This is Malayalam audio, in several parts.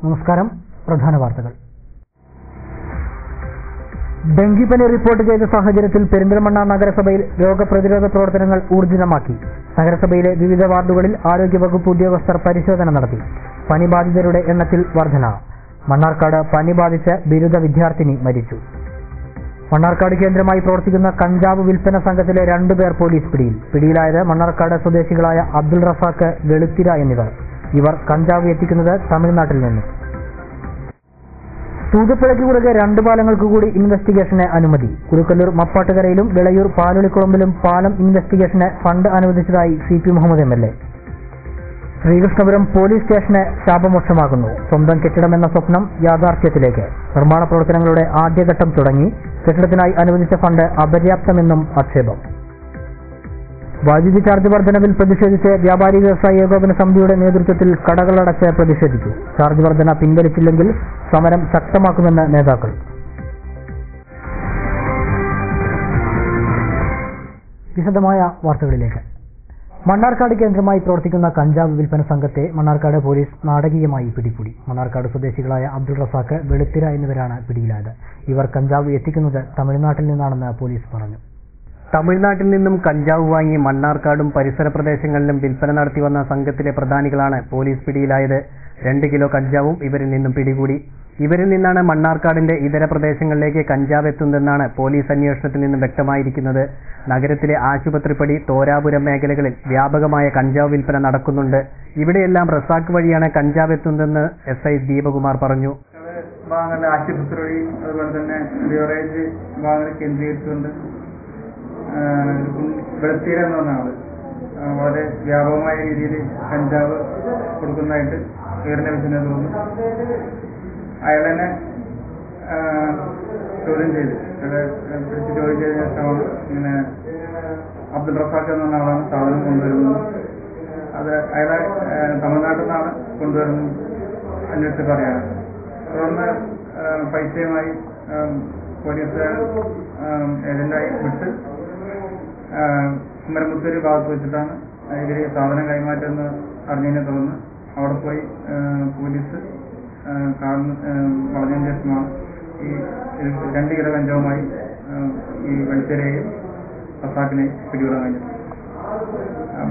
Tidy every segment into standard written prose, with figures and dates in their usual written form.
നമസ്കാരം. പ്രധാന വാർത്തകൾ. ഡെങ്കിപ്പനി റിപ്പോർട്ട് ചെയ്ത സാഹചര്യത്തിൽ പെരിന്തൽമണ്ണ നഗരസഭയിൽ രോഗപ്രതിരോധ പ്രവർത്തനങ്ങൾ ഊർജിതമാക്കി. നഗരസഭയിലെ വിവിധ വാർഡുകളിൽ ആരോഗ്യവകുപ്പ് ഉദ്യോഗസ്ഥർ പരിശോധന നടത്തി. പനി ബാധിതരുടെ എണ്ണത്തിൽ വർധന. മണ്ണാർക്കാട് പനി ബാധിച്ച് ബിരുദ വിദ്യാർത്ഥിനി മരിച്ചു. മണ്ണാർക്കാട് കേന്ദ്രമായി പ്രവർത്തിക്കുന്ന കഞ്ചാവ് വിൽപ്പന സംഘത്തിലെ 2 പേർ പോലീസ് പിടിയിൽ. പിടിയിലായത് മണ്ണാർക്കാട് സ്വദേശികളായ അബ്ദുൾ റസാഖ്, വെളുത്തിര എന്നിവർ. ഇവർ കഞ്ചാവ് എത്തിക്കുന്നത് തമിഴ്നാട്ടിൽ നിന്നും. തൂതപ്പുഴയ്ക്ക് കുറുകെ 2 പാലങ്ങൾക്ക് കൂടി ഇൻവെസ്റ്റിഗേഷന് അനുമതി. കുരുക്കല്ലൂർ മപ്പാട്ടുകരയിലും വിളയൂർ പാലുളിക്കുളമ്പിലും പാലം ഇൻവെസ്റ്റിഗേഷന് ഫണ്ട് അനുവദിച്ചതായി CP Muhammad MLA. Sreekrishnapuram police സ്റ്റേഷന് ശാപമോക്ഷമാകുന്നു. സ്വന്തം കെട്ടിടമെന്ന സ്വപ്നം യാഥാർത്ഥ്യത്തിലേക്ക്. നിർമ്മാണ പ്രവർത്തനങ്ങളുടെ ആദ്യഘട്ടം തുടങ്ങി. കെട്ടിടത്തിനായി അനുവദിച്ച ഫണ്ട് അപര്യാപ്തമെന്നും ആക്ഷേപം. വൈദ്യുതി ചാർജ് വർധനവിൽ പ്രതിഷേധിച്ച് വ്യാപാരി വ്യവസായ ഏകോപന സമിതിയുടെ നേതൃത്വത്തിൽ കടകളടച്ച് പ്രതിഷേധിച്ചു. ചാർജ് വർധന പിൻവലിച്ചില്ലെങ്കിൽ സമരം ശക്തമാക്കുമെന്ന് നേതാക്കൾ. വിശദമായ വാർത്തകളിലേക്ക്. മണ്ണാർക്കാട് കേന്ദ്രമായി പ്രവർത്തിക്കുന്ന കഞ്ചാവ് വിൽപ്പന സംഘത്തെ മണ്ണാർക്കാട് പോലീസ് നാടകീയമായി പിടികൂടി. മണ്ണാർക്കാട് സ്വദേശികളായ അബ്ദുൾ റസാഖ്, വെളുത്തിര എന്നിവരാണ് പിടിയിലായത്. ഇവർ കഞ്ചാവ് എത്തിക്കുന്നത് തമിഴ്നാട്ടിൽ നിന്നാണെന്ന് പോലീസ് പറഞ്ഞു. തമിഴ്നാട്ടിൽ നിന്നും കഞ്ചാവ് വാങ്ങി മണ്ണാർക്കാടും പരിസര പ്രദേശങ്ങളിലും വിൽപ്പന നടത്തി വന്ന സംഘത്തിലെ പ്രധാനികളാണ് പോലീസ് പിടിയിലായത്. 2 കിലോ കഞ്ചാവും ഇവരിൽ നിന്നും പിടികൂടി. ഇവരിൽ നിന്നാണ് മണ്ണാർക്കാടിന്റെ ഇതര പ്രദേശങ്ങളിലേക്ക് കഞ്ചാവ് എത്തുന്നതെന്നാണ് പോലീസ് അന്വേഷണത്തിൽ നിന്നും വ്യക്തമായിരിക്കുന്നത്. നഗരത്തിലെ ആശുപത്രിപ്പടി, തോരാപുരം മേഖലകളിൽ വ്യാപകമായ കഞ്ചാവ് വിൽപ്പന നടക്കുന്നുണ്ട്. ഇവിടെയെല്ലാം റസാഖ് വഴിയാണ് കഞ്ചാവ് എത്തുന്നതെന്ന് SI ദീപകുമാർ പറഞ്ഞു. ആശുപത്രി വഴി, അതുപോലെ തന്നെ ലിവറേജ് ഭാഗങ്ങൾ കേന്ദ്രീകരിച്ചുകൊണ്ട് വെളുത്തീര എന്ന് പറഞ്ഞ ആള് വളരെ വ്യാപകമായ രീതിയിൽ കഞ്ചാവ് കൊടുക്കുന്നതായിട്ട് വിവരം ലഭിച്ചതിനെ തുടർന്ന് അയാളെന്നെ ചോദ്യം ചെയ്ത് പിടിച്ച് ചോദ്യം ചെയ്ത ശേഷമാണ് ഇങ്ങനെ അബ്ദുൾ റസാഖ് എന്ന ആളാണ് സാധനം കൊണ്ടുവരുന്നത്. അത് അയാളെ തമിഴ്നാട്ടിൽ നിന്നാണ് കൊണ്ടുവരുന്നത് അന്വേഷിച്ച് പറയാണ്. തുടർന്ന് പൈസയുമായി പോലീസുകാർ ഏജന്റായി വിട്ട് കുമരമുത്തൂര് ഭാഗത്ത് വെച്ചിട്ടാണ് ഇവര് സാധനം കൈമാറ്റമെന്ന് അറിഞ്ഞതിനെ തുടർന്ന് അവിടെ പോയി പോലീസ് വളഞ്ഞതിന് ശേഷമാണ് ഈ 2 കിലോ കഞ്ചാവുമായി ഈ വെളുത്തരെയും റസാഖിനെയും പിടികൂടാൻ കഴിഞ്ഞത്.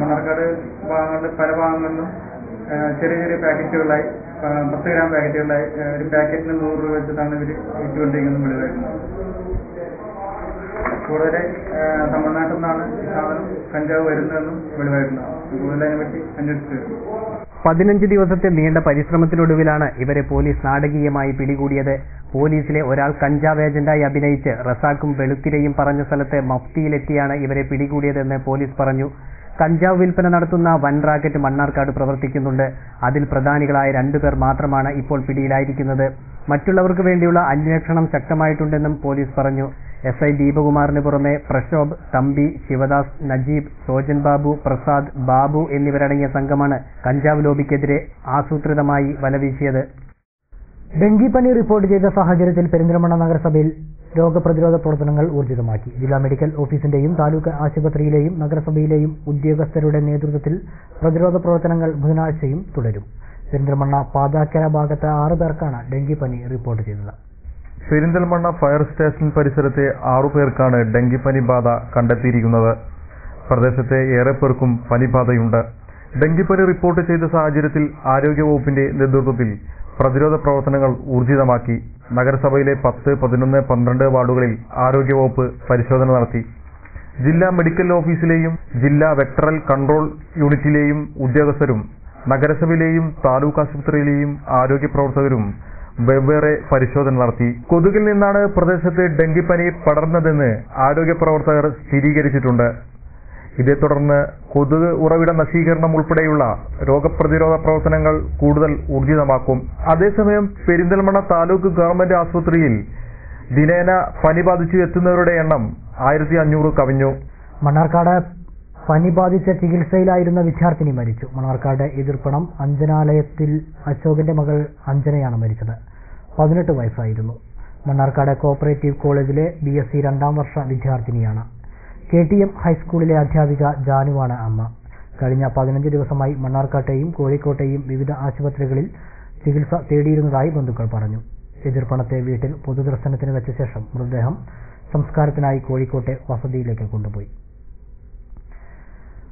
മണ്ണാർക്കാട് ഭാഗങ്ങളിൽ പല ഭാഗങ്ങളിലും ചെറിയ ചെറിയ പാക്കറ്റുകളായി 10 ഗ്രാം പാക്കറ്റുകളായി ഒരു പാക്കറ്റിന് 100 രൂപ വെച്ചിട്ടാണ് ഇവർ വിറ്റുകൊണ്ടിരിക്കുന്നത് വെളിവായിരുന്നത്. കൂടുതൽ തമിഴ്നാട്ടിൽ നിന്നാണ് ഈ സാധനം കഞ്ചാവ് വരുന്നതെന്നും വെളിവായിട്ടുണ്ടാകും. കൂടുതൽ അതിനെപ്പറ്റി അന്വേഷിച്ചു വരും. 15 ദിവസത്തെ നീണ്ട പരിശ്രമത്തിനൊടുവിലാണ് ഇവരെ പോലീസ് നാടകീയമായി പിടികൂടിയത്. പോലീസിലെ ഒരാൾ കഞ്ചാവ് ഏജന്റായി അഭിനയിച്ച് റസാഖും വെളുത്തിരയും പറഞ്ഞ സ്ഥലത്ത് മഫ്തിയിലെത്തിയാണ് ഇവരെ പിടികൂടിയതെന്ന് പോലീസ് പറഞ്ഞു. കഞ്ചാവ് വിൽപ്പന നടത്തുന്ന വൻ റാക്കറ്റ് മണ്ണാർക്കാട് പ്രവർത്തിക്കുന്നുണ്ട്. അതിൽ പ്രധാനികളായ 2 പേർ മാത്രമാണ് ഇപ്പോൾ പിടിയിലായിരിക്കുന്നത്. മറ്റുള്ളവർക്ക് വേണ്ടിയുള്ള അന്വേഷണം ശക്തമായിട്ടുണ്ടെന്നും പോലീസ് പറഞ്ഞു. SI ദീപകുമാറിന് പുറമെ പ്രശോഭ്, തമ്പി, ശിവദാസ്, നജീബ്, സോജൻ ബാബു, പ്രസാദ്, ബാബു എന്നിവരടങ്ങിയ സംഘമാണ് കഞ്ചാവ് ലോബിക്കെതിരെ ആസൂത്രിതമായി വലവീശിയത്. ഡെങ്കിപ്പനി റിപ്പോർട്ട് ചെയ്ത സാഹചര്യത്തിൽ പെരിന്തൽമണ്ണ നഗരസഭയിൽ രോഗപ്രതിരോധ പ്രവർത്തനങ്ങൾ ഊർജിതമാക്കി. ജില്ലാ മെഡിക്കൽ ഓഫീസിന്റെയും താലൂക്ക് ആശുപത്രിയിലെയും നഗരസഭയിലെയും ഉദ്യോഗസ്ഥരുടെ നേതൃത്വത്തിൽ പ്രതിരോധ പ്രവർത്തനങ്ങൾ ബുധനാഴ്ചയും തുടരും. പെരിന്തൽമണ്ണ പാതാക്കര ഭാഗത്ത് 6 പേർക്കാണ് ഡെങ്കിപ്പനി റിപ്പോർട്ട് ചെയ്തത്. പെരിന്തൽമണ്ണ ഫയർ സ്റ്റേഷൻ പരിസരത്തെ 6 പേർക്കാണ് ഡെങ്കിപ്പനി ബാധ കണ്ടെത്തിയിരിക്കുന്നത്. പ്രദേശത്തെ ഏറെ പേർക്കും പനിബാധയുണ്ട്. ഡെങ്കിപ്പനി റിപ്പോർട്ട് ചെയ്ത സാഹചര്യത്തിൽ ആരോഗ്യവകുപ്പിന്റെ നേതൃത്വത്തിൽ പ്രതിരോധ പ്രവർത്തനങ്ങൾ ഊർജിതമാക്കി. നഗരസഭയിലെ 10, 11, 12 വാർഡുകളിൽ ആരോഗ്യവകുപ്പ് പരിശോധന നടത്തി. ജില്ലാ മെഡിക്കൽ ഓഫീസിലെയും ജില്ലാ വെക്ടറൽ കൺട്രോൾ യൂണിറ്റിലെയും ഉദ്യോഗസ്ഥരും നഗരസഭയിലെയും താലൂക്ക് ആശുപത്രിയിലെയും ആരോഗ്യ പ്രവർത്തകരും വെവ്വേറെ പരിശോധന നടത്തി. കൊതുകിൽ നിന്നാണ് പ്രദേശത്ത് ഡെങ്കിപ്പനി പടർന്നതെന്ന് ആരോഗ്യ പ്രവർത്തകർ സ്ഥിരീകരിച്ചിട്ടുണ്ട്. ഇതേ തുടർന്ന് കൊതുക് ഉറവിട നശീകരണം ഉൾപ്പെടെയുള്ള രോഗപ്രതിരോധ പ്രവർത്തനങ്ങൾ കൂടുതൽ ഊർജിതമാക്കും. അതേസമയം പെരിന്തൽമണ്ണ താലൂക്ക് ഗവൺമെന്റ് ആശുപത്രിയിൽ ദിനേന പനി ബാധിച്ചു എത്തുന്നവരുടെ എണ്ണം 1500 കവിഞ്ഞു. മണ്ണാർക്കാട് പനി ബാധിച്ച ചികിത്സയിലായിരുന്ന വിദ്യാർത്ഥിനി മരിച്ചു. മണ്ണാർക്കാട് എതിർപ്പണം അഞ്ജനാലയത്തിൽ അശോകന്റെ മകൾ അഞ്ജനയാണ് മരിച്ചത്. 18 വയസ്സായിരുന്നു. മണ്ണാർക്കാട് കോപ്പറേറ്റീവ് കോളേജിലെ BSc 2ാം വർഷ വിദ്യാർത്ഥിനിയാണ്. KTM ഹൈസ്കൂളിലെ അധ്യാപിക ജാനുവാണ് അമ്മ. കഴിഞ്ഞ 15 ദിവസമായി മണ്ണാർക്കാട്ടെയും കോഴിക്കോട്ടെയും വിവിധ ആശുപത്രികളിൽ ചികിത്സ തേടിയിരുന്നതായി ബന്ധുക്കൾ പറഞ്ഞു. എതിർപ്പണത്തെ വീട്ടിൽ പൊതുദർശനത്തിന് വെച്ച ശേഷം മൃതദേഹം സംസ്കാരത്തിനായി കോഴിക്കോട്ടെ വസതിയിലേക്ക് കൊണ്ടുപോയി.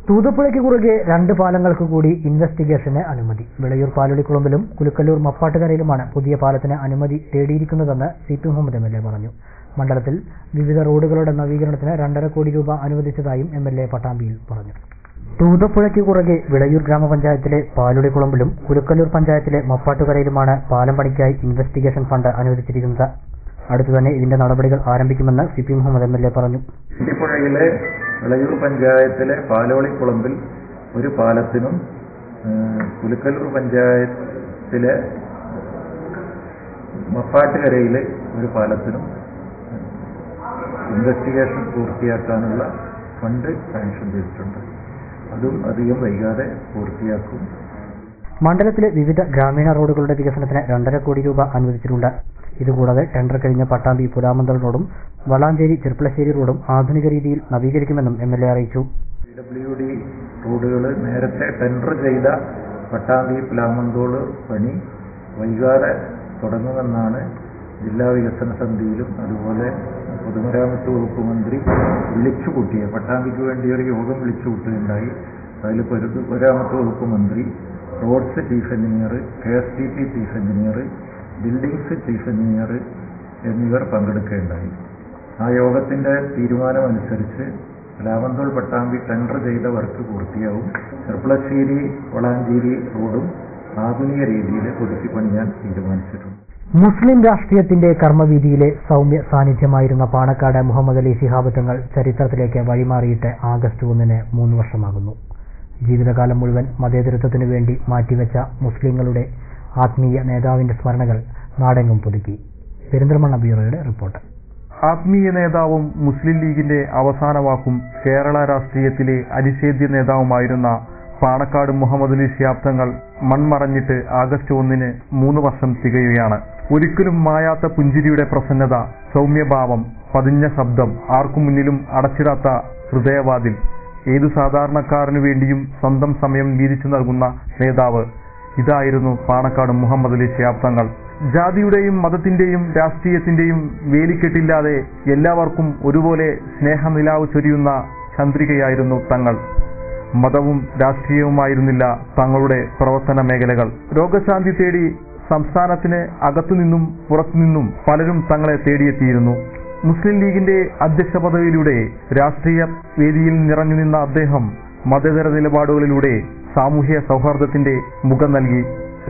തൂതപ്പുഴയ്ക്ക് കുറുകെ 2 പാലങ്ങൾക്ക് കൂടി ഇൻവെസ്റ്റിഗേഷന് അനുമതി. വിളയൂർ പാലുളിക്കുളമ്പിലും കുലുക്കല്ലൂർ മപ്പാട്ടുകരയിലുമാണ് പുതിയ പാലത്തിന് അനുമതി തേടിയിരിക്കുന്നതെന്ന് CP മുഹമ്മദ് MLA പറഞ്ഞു. മണ്ഡലത്തിൽ വിവിധ റോഡുകളുടെ നവീകരണത്തിന് 2.5 കോടി രൂപ അനുവദിച്ചതായും MLA പട്ടാമ്പിയിൽ പറഞ്ഞു. തൂതപ്പുഴയ്ക്ക് കുറുകെ വിളയൂർ ഗ്രാമപഞ്ചായത്തിലെ പാലുളിക്കുളമ്പിലും കുലുക്കല്ലൂർ പഞ്ചായത്തിലെ മപ്പാട്ടുകരയിലുമാണ് പാലം പണിക്കായി ഇൻവെസ്റ്റിഗേഷൻ ഫണ്ട് അനുവദിച്ചിരിക്കുന്നത്. അടുത്തുതന്നെ ഇതിന്റെ നടപടികൾ ആരംഭിക്കുമെന്ന് CP മുഹമ്മദ് MLA പറഞ്ഞു. പുഴയിലെ വിളയൂർ പഞ്ചായത്തിലെ പാലോളിക്കുളമ്പിൽ ഒരു പാലത്തിനും കുലുക്കല്ലൂർ പഞ്ചായത്തിലെ മപ്പാട്ടുകരയിലെ ഒരു പാലത്തിനും ഇൻവെസ്റ്റിഗേഷൻ പൂർത്തിയാക്കാനുള്ള ഫണ്ട് സാങ്ഷൻ ചെയ്തിട്ടുണ്ട്. അതും അധികം വൈകാതെ പൂർത്തിയാക്കും. മണ്ഡലത്തിലെ വിവിധ ഗ്രാമീണ റോഡുകളുടെ വികസനത്തിന് 2.5 കോടി രൂപ അനുവദിച്ചിട്ടുണ്ട്. ഇതുകൂടാതെ ടെൻഡർ കഴിഞ്ഞ പട്ടാമ്പി പുലാമന്തൽ റോഡും വളാഞ്ചേരി ചെർപ്പളശ്ശേരി റോഡും ആധുനിക രീതിയിൽ നവീകരിക്കുമെന്നും MLA അറിയിച്ചു. PWD റോഡുകൾ നേരത്തെ ടെൻഡർ ചെയ്ത പട്ടാമ്പി പുലാമന്തോൾ പണി വൈകാതെ തുടങ്ങുമെന്നാണ് ജില്ലാ വികസന സമിതിയിലും അതുപോലെ പൊതുമരാമത്ത് വകുപ്പ് മന്ത്രി വിളിച്ചുകൂട്ടിയ പട്ടാമ്പിക്ക് വേണ്ടി ഒരു യോഗം വിളിച്ചുകൂട്ടുകയുണ്ടായി. അതിൽ പൊതുമരാമത്ത് വകുപ്പ് മന്ത്രി, roads chief engineer, KSTP chief engineer, buildings chief engineer എന്നിവർ പങ്കെടുക്കുകയുണ്ടായി. ആ യോഗത്തിന്റെ തീരുമാനമനുസരിച്ച് പുലാമന്തോൾ പട്ടാമ്പി ടെൻഡർ ചെയ്ത വർക്ക് പൂർത്തിയാവും. ചെർപ്പളശ്ശേരി വളാഞ്ചേരി റോഡും ആധുനിക രീതിയിൽ പുതുക്കി പണിയാൻ തീരുമാനിച്ചിട്ടുണ്ട്. മുസ്ലിം രാഷ്ട്രീയത്തിന്റെ കർമ്മവീതിയിലെ സൗമ്യ സാന്നിധ്യമായിരുന്ന പാണക്കാട് മുഹമ്മദ് അലി ശിഹാബ് തങ്ങൾ ചരിത്രത്തിലേക്ക് വഴിമാറിയിട്ട് ആഗസ്റ്റ് 1-ന് 3 വർഷമാകുന്നു. ജീവിതകാലം മുഴുവൻ മതേതരത്വത്തിനു വേണ്ടി മാറ്റിവെച്ച മുസ്ലിങ്ങളുടെ ആത്മീയ നേതാവിന്റെ സ്മരണകൾ നാടെങ്ങും പുതുക്കി. പെരിന്തൽമണ്ണ ബ്യൂറോയുടെ റിപ്പോർട്ട്. ആത്മീയ നേതാവും മുസ്ലിം ലീഗിന്റെ അവസാന വാക്കും കേരള രാഷ്ട്രീയത്തിലെ അനിഷേധ്യ നേതാവുമായിരുന്ന പാണക്കാട് മുഹമ്മദ് അലി ശിഹാബ് തങ്ങൾ മൺമറഞ്ഞിട്ട് ആഗസ്റ്റ് 1-ന് 3 വർഷം തികയുകയാണ്. ഒരിക്കലും മായാത്ത പുഞ്ചിരിയുടെ പ്രസന്നത, സൗമ്യഭാവം, പതിഞ്ഞ ശബ്ദം, ആർക്കു മുന്നിലും അടച്ചിടാത്ത ഹൃദയവാതിൽ, ഏതു സാധാരണക്കാരനു വേണ്ടിയും സ്വന്തം സമയം വീതിച്ചു നൽകുന്ന നേതാവ്, ഇതായിരുന്നു പാണക്കാട് മുഹമ്മദ് അലി ശിഹാബ് തങ്ങൾ. ജാതിയുടെയും മതത്തിന്റെയും രാഷ്ട്രീയത്തിന്റെയും വേലിക്കെട്ടില്ലാതെ എല്ലാവർക്കും ഒരുപോലെ സ്നേഹനിലാവ് ചൊരിയുന്ന ചന്ദ്രികയായിരുന്നു തങ്ങൾ. മതവും രാഷ്ട്രീയവുമായിരുന്നില്ല തങ്ങളുടെ പ്രവർത്തന മേഖലകൾ. രോഗശാന്തി തേടി സംസ്ഥാനത്തിന് അകത്തുനിന്നും പുറത്തുനിന്നും പലരും തങ്ങളെ തേടിയെത്തിയിരുന്നു. മുസ്ലിം ലീഗിന്റെ അധ്യക്ഷ പദവിയിലൂടെ രാഷ്ട്രീയ വേദിയിൽ നിറഞ്ഞു നിന്ന അദ്ദേഹം മതേതര നിലപാടുകളിലൂടെ സാമൂഹ്യ സൗഹാർദ്ദത്തിന്റെ മുഖം നൽകി.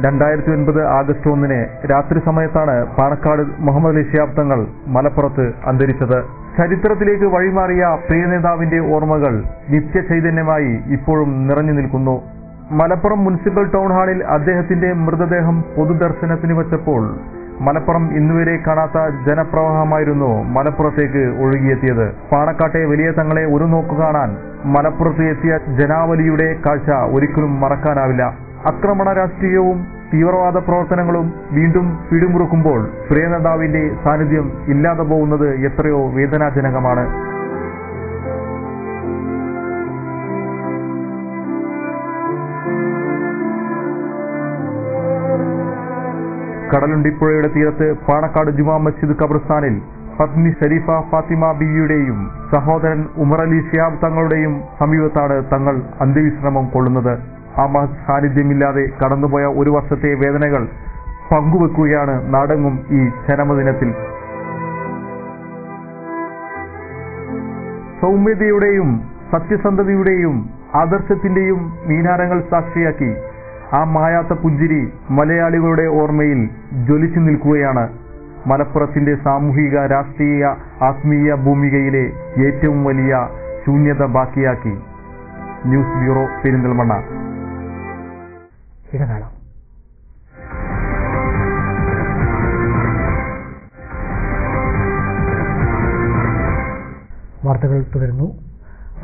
2009 ആഗസ്റ്റ് 1-ന് രാത്രി സമയത്താണ് പാണക്കാട് മുഹമ്മദ് അലി ശിഹാബ് തങ്ങൾ മലപ്പുറത്ത് അന്തരിച്ചത്. ചരിത്രത്തിലേക്ക് വഴിമാറിയ പ്രിയ നേതാവിന്റെ ഓർമ്മകൾ നിത്യചൈതന്യമായി ഇപ്പോഴും നിറഞ്ഞു നിൽക്കുന്നു. മലപ്പുറം മുനിസിപ്പൽ ടൗൺ ഹാളിൽ അദ്ദേഹത്തിന്റെ മൃതദേഹം പൊതുദർശനത്തിന് വച്ചപ്പോൾ മലപ്പുറം ഇന്നുവരെ കാണാത്ത ജനപ്രവാഹമായിരുന്നു മലപ്പുറത്തേക്ക് ഒഴുകിയെത്തിയത്. പാണക്കാട്ടെ വലിയ തങ്ങളെ ഒരു നോക്കു കാണാൻ മലപ്പുറത്ത് എത്തിയ ജനാവലിയുടെ കാഴ്ച ഒരിക്കലും മറക്കാനാവില്ല. ആക്രമണ രാഷ്ട്രീയവും തീവ്രവാദ പ്രവർത്തനങ്ങളും വീണ്ടും പിടിമുറുക്കുമ്പോൾ പ്രിയ നേതാവിന്റെ സാന്നിധ്യം ഇല്ലാതെ പോകുന്നത് എത്രയോ വേദനാജനകമാണ്. കടലുണ്ടിപ്പുഴയുടെ തീരത്ത് പാണക്കാട് ജുമാ മസ്ജിദ് ഖബർസ്ഥാനിൽ പത്നി ഷരീഫ ഫാത്തിമ ബീവിയുടെയും സഹോദരൻ ഉമർ അലി ശിഹാബ് തങ്ങളുടെയും സമീപത്താണ് തങ്ങൾ അന്ത്യവിശ്രമം കൊള്ളുന്നത്. ആ മഹത് സാന്നിധ്യമില്ലാതെ കടന്നുപോയ ഒരു വർഷത്തെ വേദനകൾ പങ്കുവെക്കുകയാണ് നാടെങ്ങും ഈ ചരമദിനത്തിൽ. സൗമ്യതയുടെയും സത്യസന്ധതയുടെയും ആദർശത്തിന്റെയും മീനാരങ്ങൾ സാക്ഷിയാക്കി ആ മായാത്ത പുഞ്ചിരി മലയാളികളുടെ ഓർമ്മയിൽ ജ്വലിച്ചു നിൽക്കുകയാണ്. മലപ്പുറത്തിന്റെ സാമൂഹിക രാഷ്ട്രീയ ആത്മീയ ഭൂമികയിലെ ഏറ്റവും വലിയ ശൂന്യത ബാക്കിയാക്കി. News bureau, Perinthalmanna. വാർത്തകൾ തുടരുന്നു.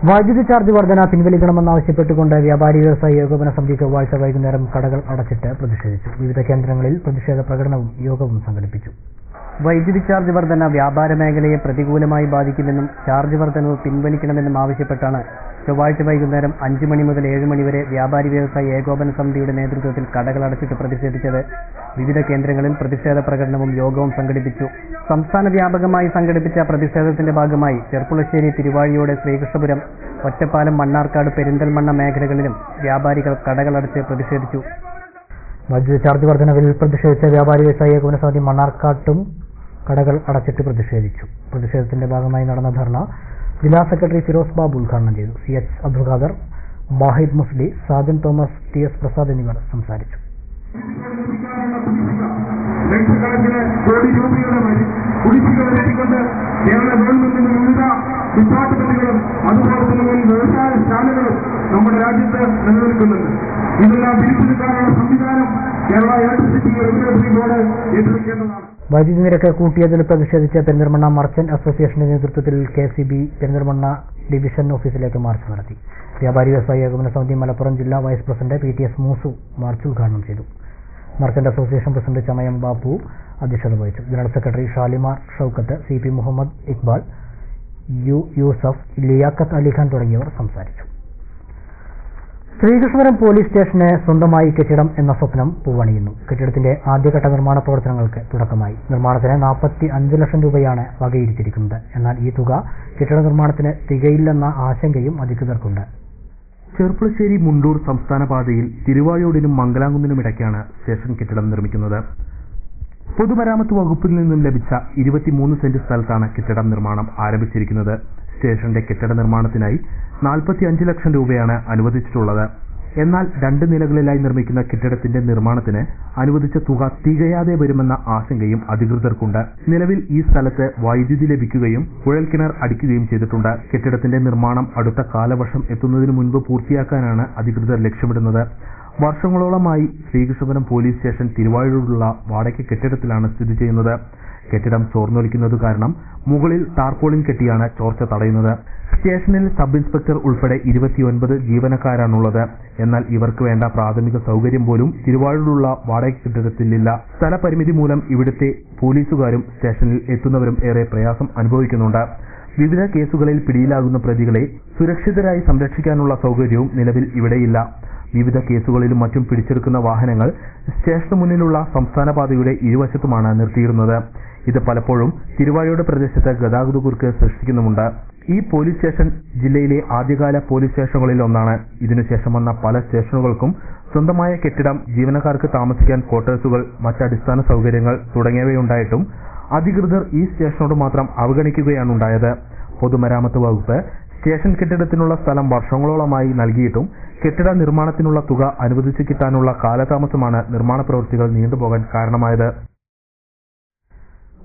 വൈദ്യുതി ചാർജ് വർധന പിൻവലിക്കണമെന്നാവശ്യപ്പെട്ടുകൊണ്ട് വ്യാപാരി വ്യവസായ ഏകോപന സമിതി ചൊവ്വാഴ്ച വൈകുന്നേരം കടകൾ അടച്ചിട്ട് പ്രതിഷേധിച്ചു. വിവിധ കേന്ദ്രങ്ങളിൽ പ്രതിഷേധ പ്രകടനവും യോഗവും സംഘടിപ്പിച്ചു. വൈദ്യുതി ചാർജ് വർധന വ്യാപാര മേഖലയെ പ്രതികൂലമായി ബാധിക്കുമെന്നും ചാർജ് വർധനവ് പിൻവലിക്കണമെന്നും ആവശ്യപ്പെട്ടാണ് ചൊവ്വാഴ്ച വൈകുന്നേരം 5 മണി മുതൽ 7 മണി വരെ വ്യാപാരി വ്യവസായി ഏകോപന സമിതിയുടെ നേതൃത്വത്തിൽ കടകൾ അടച്ചിട്ട് പ്രതിഷേധിച്ചത്. വിവിധ കേന്ദ്രങ്ങളിൽ പ്രതിഷേധ പ്രകടനവും യോഗവും സംഘടിപ്പിച്ചു. സംസ്ഥാന വ്യാപകമായി സംഘടിപ്പിച്ച പ്രതിഷേധത്തിന്റെ ഭാഗമായി ചെർപ്പുളശ്ശേരി, തിരുവാഴിയോട്, ശ്രീകൃഷ്ണപുരം, ഒറ്റപ്പാലം, മണ്ണാർക്കാട്, പെരിന്തൽമണ്ണ മേഖലകളിലും വ്യാപാരികൾ കടകളടച്ച് പ്രതിഷേധിച്ചു. വൈദ്യുതി ചാർജ് വർധനവിൽ പ്രതിഷേധിച്ച വ്യാപാരി വ്യവസായി ഏകോപന സമിതി മണ്ണാർക്കാട്ടും കടകൾ അടച്ചിട്ട് പ്രതിഷേധിച്ചു. പ്രതിഷേധത്തിന്റെ ഭാഗമായി നടന്ന ധർണ ജില്ലാ സെക്രട്ടറി ഫിറോസ് ബാബു ഉദ്ഘാടനം ചെയ്തു. CH അബ്ദുൽ ഖാദർ, വാഹിദ് മുസ്ലി, സാജൻ തോമസ്, TS പ്രസാദ് എന്നിവർ സംസാരിച്ചു. ലക്ഷക്കണക്കിന് കോടി രൂപയുടെ കുടിശ്ശിക ലഭിക്കൊണ്ട് കേരള ഗവൺമെന്റിന്റെ വിവിധ ഡിപ്പാർട്ട്മെന്റുകളും അതുപോലെ തന്നെ വ്യവസായ ശാലകളും നമ്മുടെ രാജ്യത്ത് നിലനിൽക്കുന്നുണ്ട്. ഇതെല്ലാം പിരിച്ചെടുക്കാനുള്ള സംവിധാനം കേരള ഇലക്ട്രിസിറ്റി റെഗുലേറ്ററി ബോർഡ് ഏറ്റെടുക്കേണ്ടതാണ്. വൈദ്യുതി നിരക്ക് കൂട്ടിയതിൽ പ്രതിഷേധിച്ച് പെരിന്തൽമണ്ണ മർച്ചന്റ് അസോസിയേഷന്റെ നേതൃത്വത്തിൽ KCB പെരിന്തൽമണ്ണ ഡിവിഷൻ ഓഫീസിലേക്ക് മാർച്ച് നടത്തി. വ്യാപാരി വ്യവസായി ഏകോപന സമിതി മലപ്പുറം ജില്ലാ vice president PTS Moosu march ഉദ്ഘാടനം ചെയ്തു. Merchant association president Chamayam Bappu അധ്യക്ഷത വഹിച്ചു. General secretary Shalimar Shoukath, CP Muhammad Iqbal, Yusuf, Liyaqat Alikhan തുടങ്ങിയവർ സംസാരിച്ചു. ശ്രീകൃഷ്ണപുരം പോലീസ് സ്റ്റേഷന് സ്വന്തമായി കെട്ടിടം എന്ന സ്വപ്നം പൂവണിയുന്നു. കെട്ടിടത്തിന്റെ ആദ്യഘട്ട നിർമ്മാണ പ്രവർത്തനങ്ങൾക്ക് തുടക്കമായി. നിർമ്മാണത്തിന് 45 ലക്ഷം രൂപയാണ് വകയിരുത്തിയിരിക്കുന്നത്. എന്നാൽ ഈ തുക കെട്ടിട നിർമ്മാണത്തിന് തികയില്ലെന്ന ആശങ്കയും അധികൃതർക്കുണ്ട്. ചെർപ്പുളശ്ശേരി മുണ്ടൂർ സംസ്ഥാന പാതയിൽ തിരുവാഴിയോടിനും മംഗലാംകുന്നിനുമിടയ്ക്കാണ് സ്റ്റേഷൻ കെട്ടിടം നിർമ്മിക്കുന്നത്. പൊതുമരാമത്ത് വകുപ്പിൽ നിന്നും ലഭിച്ച 23 സെന്റ് സ്ഥലത്താണ് കെട്ടിടം നിർമ്മാണം ആരംഭിച്ചിരിക്കുന്നത്. സ്റ്റേഷന്റെ കെട്ടിട നിർമ്മാണത്തിനായി 45 ലക്ഷം രൂപയാണ് അനുവദിച്ചിട്ടുള്ളത്. എന്നാൽ 2 നിലകളിലായി നിർമ്മിക്കുന്ന കെട്ടിടത്തിന്റെ നിർമ്മാണത്തിന് അനുവദിച്ച തുക തികയാതെ വരുമെന്ന ആശങ്കയും അധികൃതർക്കുണ്ട്. നിലവിൽ ഈ സ്ഥലത്ത് വൈദ്യുതി ലഭിക്കുകയും കുഴൽക്കിണർ അടിക്കുകയും ചെയ്തിട്ടുണ്ട്. കെട്ടിടത്തിന്റെ നിർമ്മാണം അടുത്ത കാലവർഷം എത്തുന്നതിന് മുൻപ് പൂർത്തിയാക്കാനാണ് അധികൃതർ ലക്ഷ്യമിടുന്നത്. വർഷങ്ങളോളമായി ശ്രീകൃഷ്ണപുരം പോലീസ് സ്റ്റേഷൻ തിരുവാഴിയോടുള്ള വാടക കെട്ടിടത്തിലാണ് സ്ഥിതി ചെയ്യുന്നത്. കെട്ടിടം ചോർന്നൊലിക്കുന്നത് കാരണം മുകളിൽ ടാർപോളിൻ കെട്ടിയാണ് ചോർച്ച തടയുന്നത്. സ്റ്റേഷനിൽ സബ് ഇൻസ്പെക്ടർ ഉൾപ്പെടെ 29 ജീവനക്കാരാണുള്ളത്. എന്നാൽ ഇവർക്ക് വേണ്ട പ്രാഥമിക സൗകര്യം പോലും തിരുവാഴിയോടുള്ള വാടക കെട്ടിടത്തിലില്ല. സ്ഥലപരിമിതി മൂലം ഇവിടുത്തെ പോലീസുകാരും സ്റ്റേഷനിൽ എത്തുന്നവരും ഏറെ പ്രയാസം അനുഭവിക്കുന്നുണ്ട്. വിവിധ കേസുകളിൽ പിടിയിലാകുന്ന പ്രതികളെ സുരക്ഷിതരായി സംരക്ഷിക്കാനുള്ള സൗകര്യവും നിലവിൽ ഇവിടെയില്ല. വിവിധ കേസുകളിലും മറ്റും പിടിച്ചെടുക്കുന്ന വാഹനങ്ങൾ സ്റ്റേഷന് മുന്നിലുള്ള സംസ്ഥാന പാതയുടെ ഇരുവശത്തുമാണ് നിർത്തിയിരുന്നത്. ഇത് പലപ്പോഴും തിരുവാഴിയോട് പ്രദേശത്ത് ഗതാഗതക്കുരുക്ക് സൃഷ്ടിക്കുന്നുമുണ്ട്. ഈ പോലീസ് സ്റ്റേഷൻ ജില്ലയിലെ ആദ്യകാല പോലീസ് സ്റ്റേഷനുകളിൽ ഒന്നാണ്. ഇതിനുശേഷം വന്ന പല സ്റ്റേഷനുകൾക്കും സ്വന്തമായ കെട്ടിടം, ജീവനക്കാർക്ക് താമസിക്കാൻ ക്വാർട്ടേഴ്സുകൾ, മറ്റടിസ്ഥാന സൗകര്യങ്ങൾ തുടങ്ങിയവയുണ്ടായിട്ടും അധികൃതർ ഈ സ്റ്റേഷനോട് മാത്രം അവഗണിക്കുകയാണുണ്ടായത്. പൊതുമരാമത്ത് വകുപ്പ് സ്റ്റേഷൻ കെട്ടിടത്തിനുള്ള സ്ഥലം വർഷങ്ങളോളമായി നൽകിയിട്ടും കെട്ടിട നിർമ്മാണത്തിനുള്ള തുക അനുവദിച്ചു കിട്ടാനുള്ള കാലതാമസമാണ് നിർമ്മാണ പ്രവൃത്തികൾ നീണ്ടുപോകാൻ കാരണമായത്.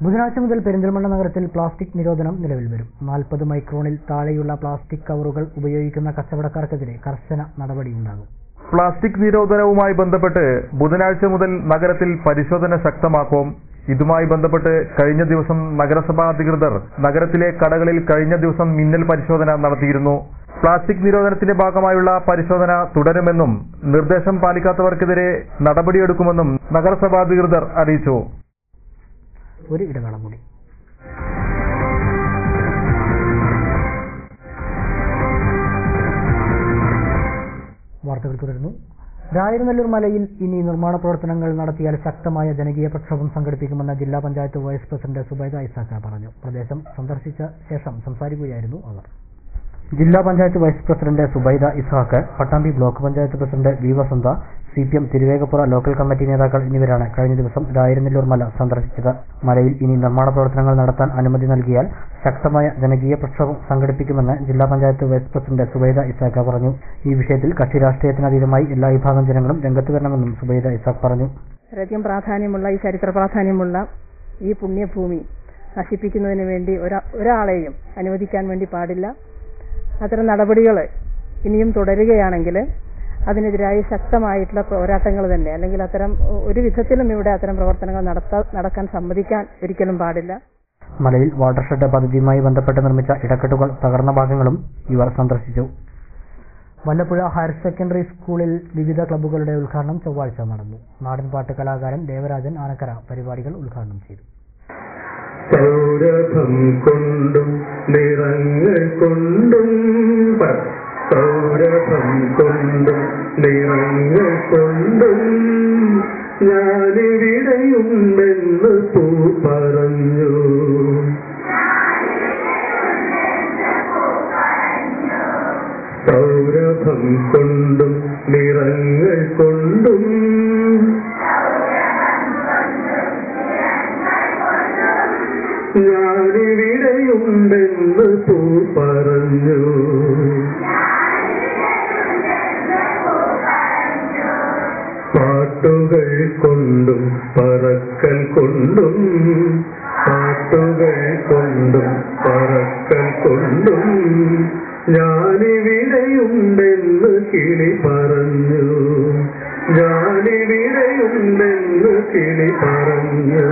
ബുധനാഴ്ച മുതൽ പെരിന്തൽമണ്ണ നഗരത്തിൽ പ്ലാസ്റ്റിക് നിരോധനം നിലവിൽ വരും. 40 മൈക്രോണിൽ താഴെയുള്ള പ്ലാസ്റ്റിക് കവറുകൾ ഉപയോഗിക്കുന്ന കച്ചവടക്കാർക്കെതിരെ കർശന നടപടിയുണ്ടാകും. പ്ലാസ്റ്റിക് നിരോധനവുമായി ബന്ധപ്പെട്ട് ബുധനാഴ്ച മുതൽ നഗരത്തിൽ പരിശോധന ശക്തമാക്കും. ഇതുമായി ബന്ധപ്പെട്ട് കഴിഞ്ഞ ദിവസം നഗരസഭാ അധികൃതർ നഗരത്തിലെ കടകളിൽ കഴിഞ്ഞ ദിവസം മിന്നൽ പരിശോധന നടത്തിയിരുന്നു. പ്ലാസ്റ്റിക് നിരോധനത്തിന്റെ ഭാഗമായുള്ള പരിശോധന തുടരുമെന്നും നിർദ്ദേശം പാലിക്കാത്തവർക്കെതിരെ നടപടിയെടുക്കുമെന്നും നഗരസഭാ അധികൃതർ അറിയിച്ചു. ഒരു ഇടവേള കൂടി. വാർത്തകൾ തുടരുന്നു. രായരനെല്ലൂർ മലയിൽ ഇനി നിർമ്മാണ പ്രവർത്തനങ്ങൾ നടത്തിയാൽ ശക്തമായ ജനകീയ പ്രക്ഷോഭം സംഘടിപ്പിക്കുമെന്ന് ജില്ലാ പഞ്ചായത്ത് വൈസ് പ്രസിഡന്റ് സുബൈദ ഇസാഖ പറഞ്ഞു. പ്രദേശം സന്ദർശിച്ച ശേഷം സംസാരിക്കുകയായിരുന്നു അവർ. ജില്ലാ panchayat vice president Zubaida Ishaq, Pattambi block panchayat president V Vasantha, CPM Thiruvegappura local committee നേതാക്കൾ എന്നിവരാണ് കഴിഞ്ഞ ദിവസം രായരനെല്ലൂർ മല സന്ദർശിച്ചത്. മലയിൽ ഇനി നിർമ്മാണ പ്രവർത്തനങ്ങൾ നടത്താൻ അനുമതി നൽകിയാൽ ശക്തമായ ജനകീയ പ്രക്ഷോഭം സംഘടിപ്പിക്കുമെന്ന് ജില്ലാ പഞ്ചായത്ത് വൈസ് പ്രസിഡന്റ് സുബൈദ ഇസ്ഹാഖ് പറഞ്ഞു. ഈ വിഷയത്തിൽ കക്ഷി രാഷ്ട്രീയത്തിനതീതമായി എല്ലാ വിഭാഗം ജനങ്ങളും രംഗത്ത് വരണമെന്നും സുബൈദ ഇസ്ഹാഖ് പറഞ്ഞു. വളരെയധികം പ്രാധാന്യമുള്ള ഈ ചരിത്ര പ്രാധാന്യമുള്ള ഈ പുണ്യഭൂമി നശിപ്പിക്കുന്നതിന് വേണ്ടി ഒരാളെയും അനുവദിക്കാൻ വേണ്ടി പാടില്ല. അത്തരം നടപടികൾ ഇനിയും തുടരുകയാണെങ്കിൽ അതിനെതിരായി ശക്തമായിട്ടുള്ള പോരാട്ടങ്ങൾ തന്നെ, അല്ലെങ്കിൽ അത്തരം ഒരു വിധത്തിലും ഇവിടെ അത്തരം പ്രവർത്തനങ്ങൾ നടക്കാൻ സമ്മതിക്കാൻ ഒരിക്കലും പാടില്ല. മലയിൽ വാട്ടർഷെഡ് പദ്ധതിയുമായി ബന്ധപ്പെട്ട് നിർമ്മിച്ച ഇടക്കെട്ടുകൾ തകർന്ന ഭാഗങ്ങളും ഇവർ സന്ദർശിച്ചു. വല്ലപ്പുഴ ഹയർ സെക്കൻഡറി സ്കൂളിൽ വിവിധ ക്ലബ്ബുകളുടെ ഉദ്ഘാടനം ചൊവ്വാഴ്ച നടന്നു. നാടൻപാട്ട് കലാകാരൻ ദേവരാജൻ ആനക്കര പരിപാടികൾ ഉദ്ഘാടനം ചെയ്തു. സൗരഭം കൊണ്ടും നിറങ്ങൾ കൊണ്ടും നിറങ്ങൾ കൊണ്ടും ഞാനിവിടെയുണ്ടെന്ന് പൂ പറഞ്ഞു. സൗരഭം കൊണ്ടും നിറങ്ങൾ കൊണ്ടും ഞാനിവിടെയുണ്ടെന്ന് പൂ പറഞ്ഞു. പാട്ടുകൾ കൊണ്ടും പറക്കൽ കൊണ്ടും പാട്ടുകൾ കൊണ്ടും പറക്കൽ കൊണ്ടും ഞാനിവിടെയുണ്ടെന്ന് കിളി പറഞ്ഞു. ഞാനിവിടെയുണ്ടെന്ന് കിളി പറഞ്ഞു.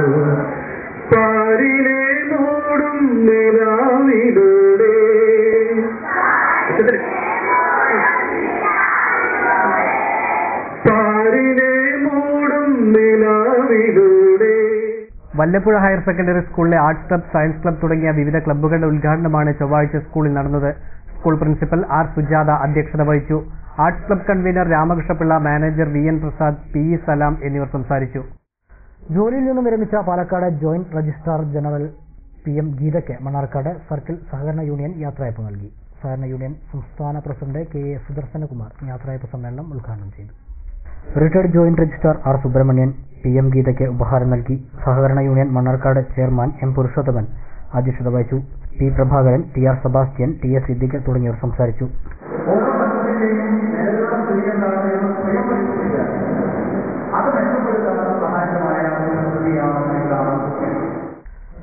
പാരിനെ മൂടും നിലാവിലൂടെ പാരിനെ മൂടും നിലാവിലൂടെ. വല്ലപ്പുഴ ഹയർ സെക്കൻഡറി സ്കൂളിലെ ആർട്സ് ക്ലബ്, സയൻസ് ക്ലബ് തുടങ്ങിയ വിവിധ ക്ലബ്ബുകളുടെ ഉദ്ഘാടനമാണ് ചൊവ്വാഴ്ച സ്കൂളിൽ നടന്നത്. സ്കൂൾ പ്രിൻസിപ്പൽ ആർ സുജാത അധ്യക്ഷത വഹിച്ചു. Arts club convener Ramakrishnapillai, manager V N Prasad, P E Salam എന്നിവർ സംസാരിച്ചു. ജോലിയിൽ നിന്നും വിരമിച്ച Palakkad joint registrar general PM ഗീതയ്ക്ക് മണ്ണാർക്കാട് സർക്കിൾ സഹകരണ യൂണിയൻ യാത്രയയപ്പ് നൽകി. സഹകരണ യൂണിയൻ സംസ്ഥാന പ്രസിഡന്റ് KA സുദർശനകുമാർ യാത്രയയപ്പ് സമ്മേളനം ഉദ്ഘാടനം ചെയ്തു. Retired joint registrar R Subramanian PM ഗീതയ്ക്ക് ഉപഹാരം നൽകി. സഹകരണ union Mannarkkad chairman M Purushothaman അധ്യക്ഷത വഹിച്ചു. P Prabhakaran, TR Sebastian, TS Siddique തുടങ്ങിയവർ സംസാരിച്ചു.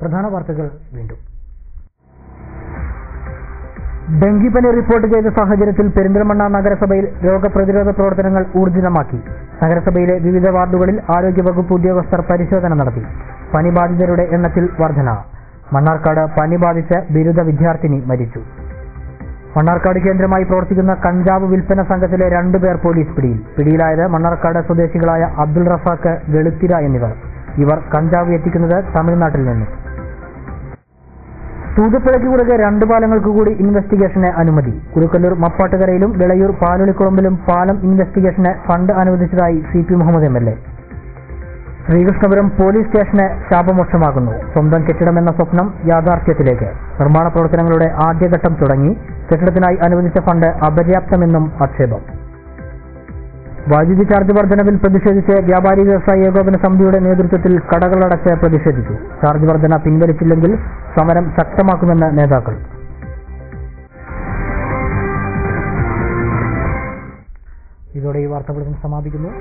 പ്രധാന വാർത്തകൾ വീണ്ടും. ഡെങ്കിപ്പനി റിപ്പോർട്ട് ചെയ്ത സാഹചര്യത്തിൽ പെരിന്തൽമണ്ണ നഗരസഭയിൽ രോഗപ്രതിരോധ പ്രവർത്തനങ്ങൾ ഊർജിതമാക്കി. നഗരസഭയിലെ വിവിധ വാർഡുകളിൽ ആരോഗ്യവകുപ്പ് ഉദ്യോഗസ്ഥർ പരിശോധന നടത്തി. പനി ബാധിതരുടെ എണ്ണത്തിൽ വർധന. മണ്ണാർക്കാട് പനി ബാധിച്ച് ബിരുദ വിദ്യാർത്ഥിനി മരിച്ചു. മണ്ണാർക്കാട് കേന്ദ്രമായി പ്രവർത്തിക്കുന്ന കഞ്ചാവ് വിൽപ്പന സംഘത്തിലെ 2 പേർ പോലീസ് പിടിയിൽ. പിടിയിലായത് മണ്ണാർക്കാട് സ്വദേശികളായ അബ്ദുൾ റസാഖ്, വെളുത്തിര എന്നിവർ. ഇവർ കഞ്ചാവ് എത്തിക്കുന്നത് തമിഴ്നാട്ടിൽ നിന്നും. തൂതപ്പുഴയ്ക്ക് കുറുകെ 2 പാലങ്ങൾക്ക് കൂടി ഇൻവെസ്റ്റിഗേഷന് അനുമതി. കുരുക്കല്ലൂർ മപ്പാട്ടുകരയിലും വിളയൂർ പാലുളിക്കുളമ്പിലും പാലം ഇൻവെസ്റ്റിഗേഷന് ഫണ്ട് അനുവദിച്ചതായി CP Muhammad MLA. Sreekrishnapuram police സ്റ്റേഷന് ശാപമോക്ഷമാകുന്നു. സ്വന്തം കെട്ടിടമെന്ന സ്വപ്നം യാഥാർത്ഥ്യത്തിലേക്ക്. നിർമ്മാണ പ്രവർത്തനങ്ങളുടെ ആദ്യഘട്ടം തുടങ്ങി. കെട്ടിടത്തിനായി അനുവദിച്ച ഫണ്ട് അപര്യാപ്തമെന്നും ആക്ഷേപം. വൈദ്യുതി ചാർജ് വർധനവിൽ പ്രതിഷേധിച്ച് വ്യാപാരി വ്യവസായി ഏകോപന സമിതിയുടെ നേതൃത്വത്തിൽ കടകളടച്ച് പ്രതിഷേധിച്ചു. ചാർജ് വർധന പിൻവലിച്ചില്ലെങ്കിൽ സമരം ശക്തമാക്കുമെന്ന് നേതാക്കൾ. ഇതോടെ ഈ വാർത്താ ബുള്ളറ്റിൻ സമാപിക്കുന്നു.